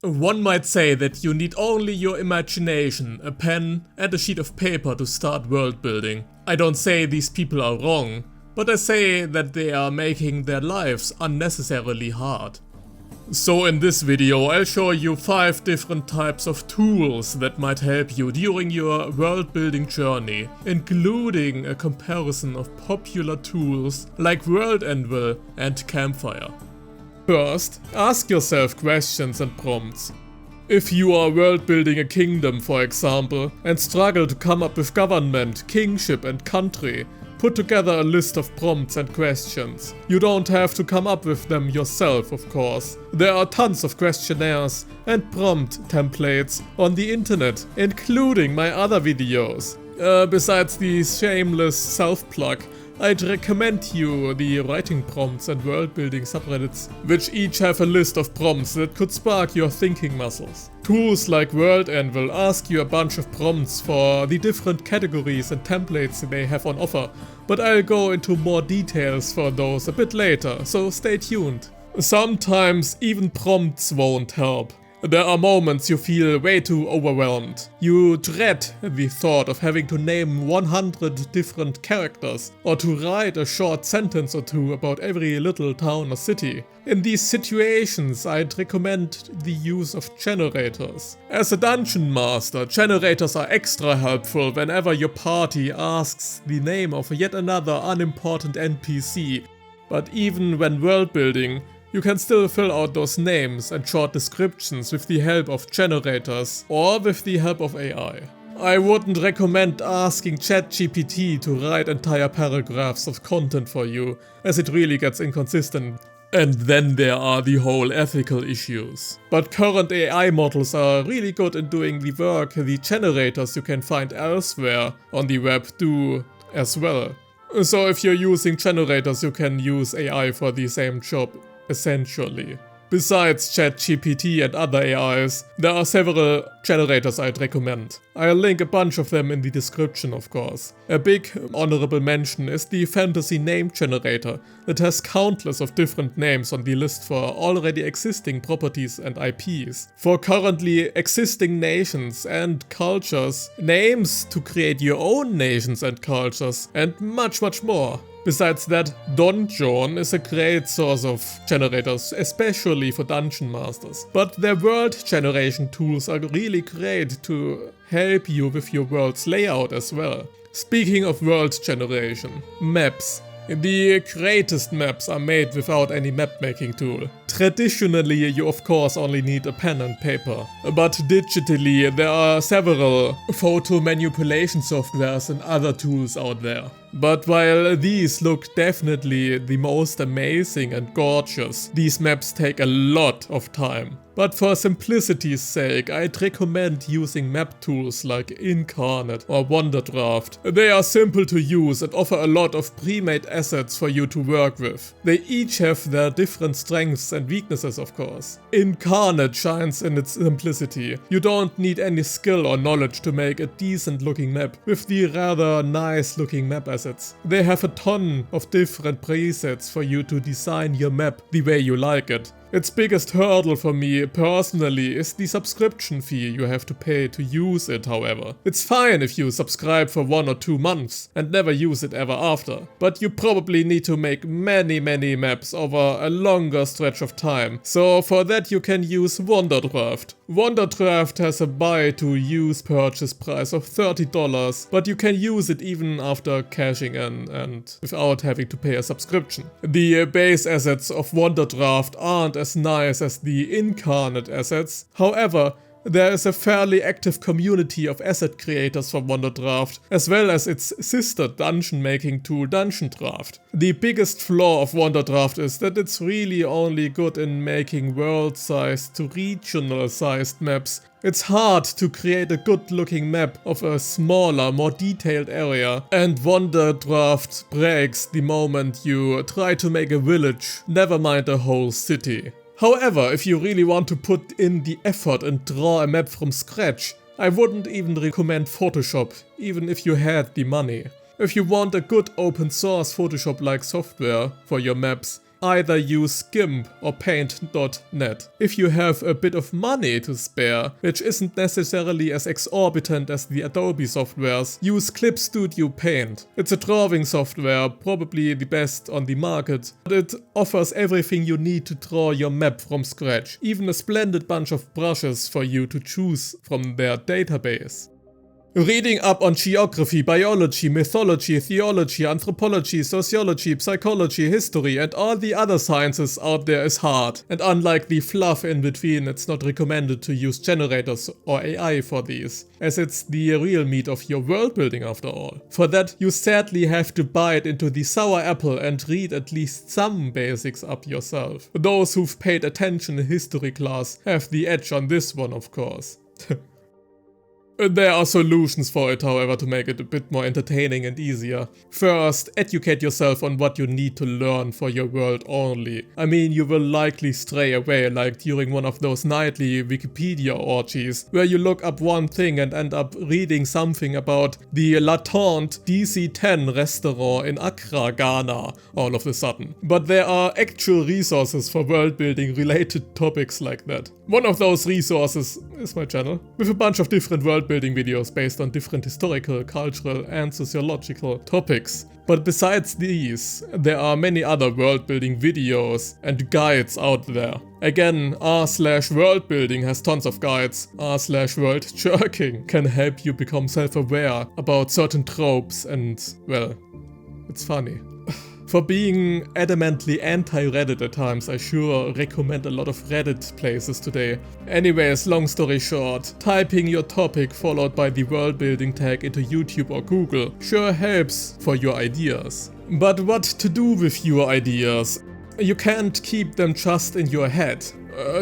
One might say that you need only your imagination, a pen and a sheet of paper to start world building. I don't say these people are wrong, but I say that they are making their lives unnecessarily hard. So in this video I'll show you 5 different types of tools that might help you during your world building journey, including a comparison of popular tools like Worldanvil and Campfire. First, ask yourself questions and prompts. If you are world building a kingdom, for example, and struggle to come up with government, kingship and country, put together a list of prompts and questions. You don't have to come up with them yourself, of course. There are tons of questionnaires and prompt templates on the internet, including my other videos. Besides the shameless self-plug, I'd recommend you the writing prompts and world building subreddits, which each have a list of prompts that could spark your thinking muscles. Tools like Worldanvil ask you a bunch of prompts for the different categories and templates they have on offer, but I'll go into more details for those a bit later, so stay tuned. Sometimes even prompts won't help. There are moments you feel way too overwhelmed. You dread the thought of having to name 100 different characters or to write a short sentence or two about every little town or city. In these situations, I'd recommend the use of generators. As a dungeon master, generators are extra helpful whenever your party asks the name of yet another unimportant NPC. But even when world building, you can still fill out those names and short descriptions with the help of generators or with the help of AI. I wouldn't recommend asking ChatGPT to write entire paragraphs of content for you, as it really gets inconsistent. And then there are the whole ethical issues. But current AI models are really good in doing the work the generators you can find elsewhere on the web do as well. So if you're using generators, you can use AI for the same job. Essentially. Besides ChatGPT and other AIs, there are several generators I'd recommend. I'll link a bunch of them in the description, of course. A big honorable mention is the fantasy name generator that has countless of different names on the list for already existing properties and IPs. For currently existing nations and cultures, names to create your own nations and cultures, and much more. Besides that, Donjon is a great source of generators, especially for dungeon masters. But their world generation tools are really great to help you with your world's layout as well. Speaking of world generation, maps. The greatest maps are made without any map making tool. Traditionally, you of course only need a pen and paper. But digitally, there are several photo manipulation softwares and other tools out there. But while these look definitely the most amazing and gorgeous, these maps take a lot of time. But for simplicity's sake, I'd recommend using map tools like Incarnate or Wonderdraft. They are simple to use and offer a lot of pre-made assets for you to work with. They each have their different strengths and weaknesses, of course. Incarnate shines in its simplicity. You don't need any skill or knowledge to make a decent looking map with the rather nice looking map assets. They have a ton of different presets for you to design your map the way you like it. Its biggest hurdle for me personally is the subscription fee you have to pay to use it, however. It's fine if you subscribe for 1 or 2 months and never use it ever after, but you probably need to make many maps over a longer stretch of time, so for that you can use Wonderdraft. Wonderdraft has a buy to use purchase price of $30, but you can use it even after cashing in and without having to pay a subscription. The base assets of Wonderdraft aren't as nice as the Incarnate assets, however, there is a fairly active community of asset creators for Wonderdraft, as well as its sister dungeon making tool Dungeondraft. The biggest flaw of Wonderdraft is that it's really only good in making world-sized to regional-sized maps. It's hard to create a good looking map of a smaller, more detailed area, and Wonderdraft breaks the moment you try to make a village, never mind a whole city. However, if you really want to put in the effort and draw a map from scratch, I wouldn't even recommend Photoshop, even if you had the money. If you want a good open source Photoshop-like software for your maps, either use GIMP or Paint.net. If you have a bit of money to spare, which isn't necessarily as exorbitant as the Adobe softwares, use Clip Studio Paint. It's a drawing software, probably the best on the market, but it offers everything you need to draw your map from scratch, even a splendid bunch of brushes for you to choose from their database. Reading up on geography, biology, mythology, theology, anthropology, sociology, psychology, history and all the other sciences out there is hard. And unlike the fluff in between, it's not recommended to use generators or AI for these, as it's the real meat of your world building after all. For that, you sadly have to bite into the sour apple and read at least some basics up yourself. Those who've paid attention in history class have the edge on this one, of course. There are solutions for it, however, to make it a bit more entertaining and easier. First, educate yourself on what you need to learn for your world only. I mean, you will likely stray away like during one of those nightly Wikipedia orgies, where you look up one thing and end up reading something about the Latent DC-10 restaurant in Accra, Ghana, all of a sudden. But there are actual resources for world building related topics like that. One of those resources is my channel, with a bunch of different world building videos based on different historical, cultural and sociological topics. But besides these, there are many other world building videos and guides out there. Again, r/worldbuilding has tons of guides. r/worldjerking can help you become self-aware about certain tropes and, well, it's funny. For being adamantly anti-Reddit at times, I sure recommend a lot of Reddit places today. Anyways, long story short, typing your topic followed by the world building tag into YouTube or Google sure helps for your ideas. But what to do with your ideas? You can't keep them just in your head.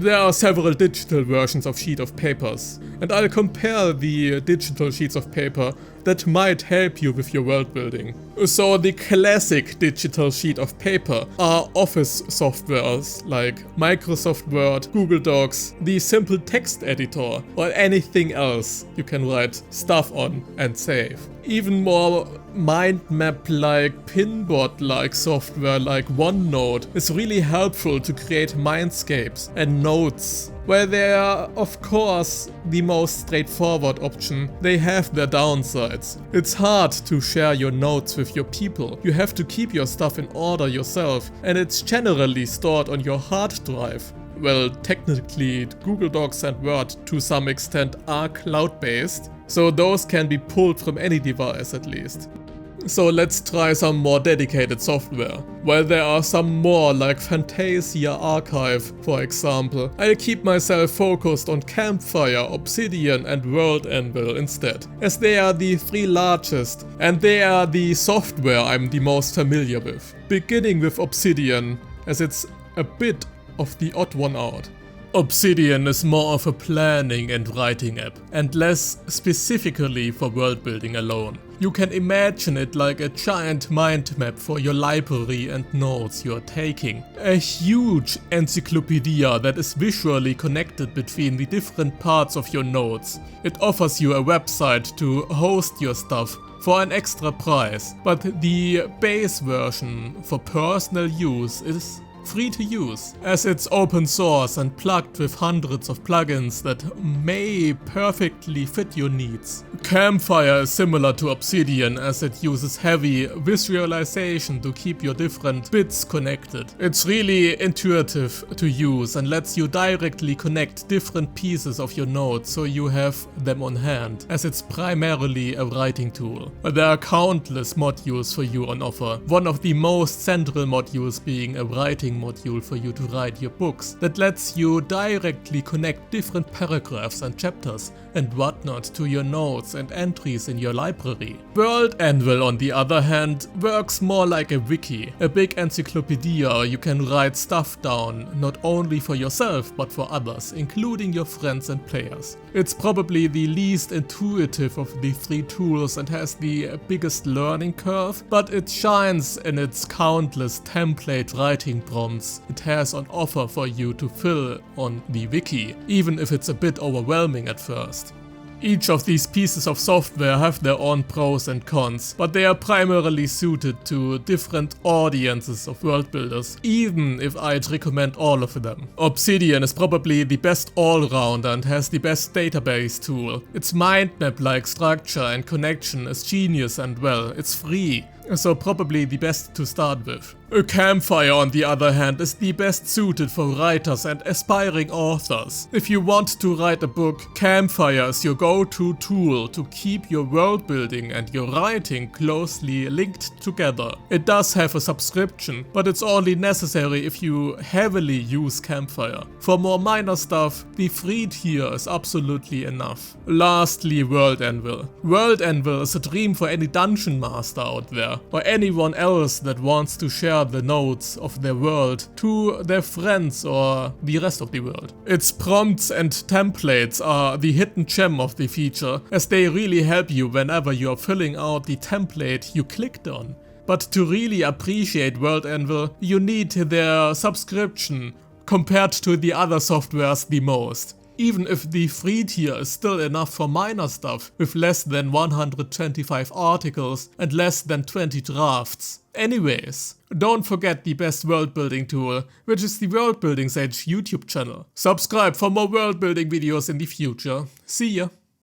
There are several digital versions of sheet of papers, and I'll compare the digital sheets of paper that might help you with your world building. So the classic digital sheet of paper are office softwares like Microsoft Word, Google Docs, the simple text editor, or anything else you can write stuff on and save. Even more mind map-like, pinboard-like software like OneNote is really helpful to create mindscapes and notes. While they are, of course, the most straightforward option, they have their downsides. It's hard to share your notes with your people. You have to keep your stuff in order yourself, and it's generally stored on your hard drive. Well, technically, Google Docs and Word to some extent are cloud-based, so those can be pulled from any device at least. So let's try some more dedicated software. While there are some more like Fantasia Archive, for example, I'll keep myself focused on Campfire, Obsidian and Worldanvil instead, as they are the three largest and they are the software I'm the most familiar with. Beginning with Obsidian, as it's a bit of the odd one out. Obsidian is more of a planning and writing app, and less specifically for world building alone. You can imagine it like a giant mind map for your library and notes you are taking. A huge encyclopedia that is visually connected between the different parts of your notes. It offers you a website to host your stuff for an extra price, but the base version for personal use is free to use, as it's open source and plugged with hundreds of plugins that may perfectly fit your needs. Campfire is similar to Obsidian, as it uses heavy visualization to keep your different bits connected. It's really intuitive to use and lets you directly connect different pieces of your notes so you have them on hand, as it's primarily a writing tool. There are countless modules for you on offer, one of the most central modules being a writing module for you to write your books that lets you directly connect different paragraphs and chapters and whatnot to your notes and entries in your library. Worldanvil, on the other hand, works more like a wiki, a big encyclopedia you can write stuff down, not only for yourself but for others, including your friends and players. It's probably the least intuitive of the three tools and has the biggest learning curve, but it shines in its countless template writing prompts it has on offer for you to fill on the wiki, even if it's a bit overwhelming at first. Each of these pieces of software have their own pros and cons, but they are primarily suited to different audiences of world builders, even if I'd recommend all of them. Obsidian is probably the best all-rounder and has the best database tool. Its mind map-like structure and connection is genius, and well, it's free, so probably the best to start with. Campfire, on the other hand, is the best suited for writers and aspiring authors. If you want to write a book, Campfire is your go-to tool to keep your world building and your writing closely linked together. It does have a subscription, but it's only necessary if you heavily use Campfire. For more minor stuff, the free tier is absolutely enough. Lastly, Worldanvil. Worldanvil is a dream for any dungeon master out there, or anyone else that wants to share the nodes of their world to their friends or the rest of the world. Its prompts and templates are the hidden gem of the feature, as they really help you whenever you are filling out the template you clicked on. But to really appreciate Worldanvil, you need their subscription compared to the other softwares the most. Even if the free tier is still enough for minor stuff, with less than 125 articles and less than 20 drafts. Anyways, don't forget the best world building tool, which is the Worldbuilding Sage YouTube channel. Subscribe for more world building videos in the future. See ya!